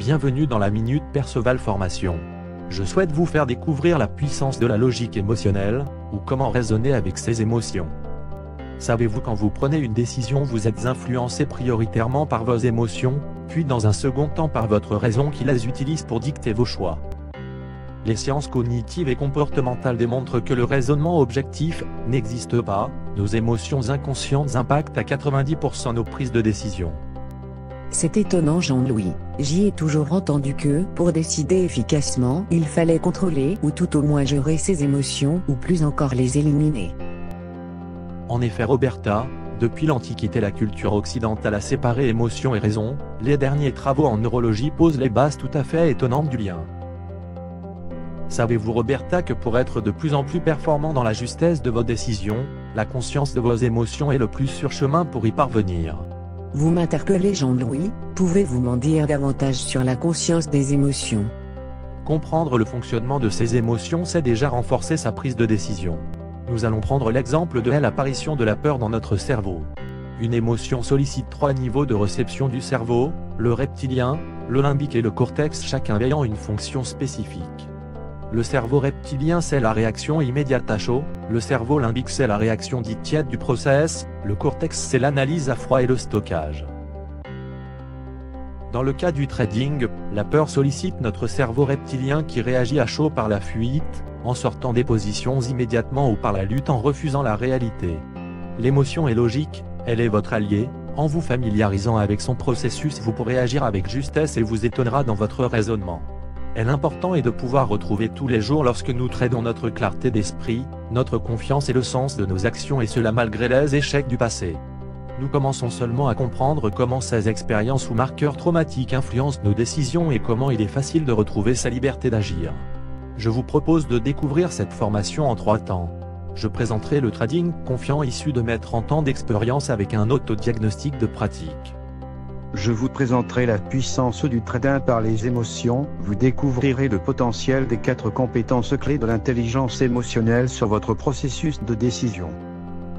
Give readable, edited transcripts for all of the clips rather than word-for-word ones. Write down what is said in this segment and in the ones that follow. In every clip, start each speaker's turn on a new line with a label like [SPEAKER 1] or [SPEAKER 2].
[SPEAKER 1] Bienvenue dans la Minute Perceval Formation. Je souhaite vous faire découvrir la puissance de la logique émotionnelle, ou comment raisonner avec ses émotions. Savez-vous quand vous prenez une décision vous êtes influencé prioritairement par vos émotions, puis dans un second temps par votre raison qui les utilise pour dicter vos choix. Les sciences cognitives et comportementales démontrent que le raisonnement objectif n'existe pas, nos émotions inconscientes impactent à 90% nos prises de décision.
[SPEAKER 2] C'est étonnant Jean-Louis, j'y ai toujours entendu que, pour décider efficacement, il fallait contrôler ou tout au moins gérer ses émotions ou plus encore les éliminer.
[SPEAKER 1] En effet Roberta, depuis l'Antiquité la culture occidentale a séparé émotion et raison, les derniers travaux en neurologie posent les bases tout à fait étonnantes du lien. Savez-vous Roberta que pour être de plus en plus performant dans la justesse de vos décisions, la conscience de vos émotions est le plus sûr chemin pour y parvenir.
[SPEAKER 2] Vous m'interpellez Jean-Louis, pouvez-vous m'en dire davantage sur la conscience des émotions?
[SPEAKER 1] Comprendre le fonctionnement de ces émotions c'est déjà renforcer sa prise de décision. Nous allons prendre l'exemple de l'apparition de la peur dans notre cerveau. Une émotion sollicite 3 niveaux de réception du cerveau, le reptilien, le limbique et le cortex, chacun ayant une fonction spécifique. Le cerveau reptilien c'est la réaction immédiate à chaud, le cerveau limbique c'est la réaction dite tiède du process, le cortex c'est l'analyse à froid et le stockage. Dans le cas du trading, la peur sollicite notre cerveau reptilien qui réagit à chaud par la fuite, en sortant des positions immédiatement ou par la lutte en refusant la réalité. L'émotion est logique, elle est votre allié, en vous familiarisant avec son processus vous pourrez agir avec justesse et vous étonnera dans votre raisonnement. L'important est de pouvoir retrouver tous les jours lorsque nous tradons notre clarté d'esprit, notre confiance et le sens de nos actions et cela malgré les échecs du passé. Nous commençons seulement à comprendre comment ces expériences ou marqueurs traumatiques influencent nos décisions et comment il est facile de retrouver sa liberté d'agir. Je vous propose de découvrir cette formation en 3 temps. Je présenterai le trading confiant issu de mes 30 ans d'expérience avec un autodiagnostic de pratique.
[SPEAKER 3] Je vous présenterai la puissance du trading par les émotions, vous découvrirez le potentiel des 4 compétences clés de l'intelligence émotionnelle sur votre processus de décision.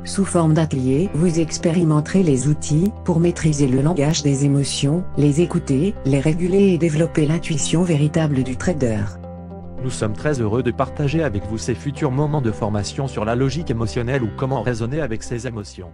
[SPEAKER 2] Sous forme d'atelier, vous expérimenterez les outils pour maîtriser le langage des émotions, les écouter, les réguler et développer l'intuition véritable du trader.
[SPEAKER 1] Nous sommes très heureux de partager avec vous ces futurs moments de formation sur la logique émotionnelle ou comment raisonner avec ses émotions.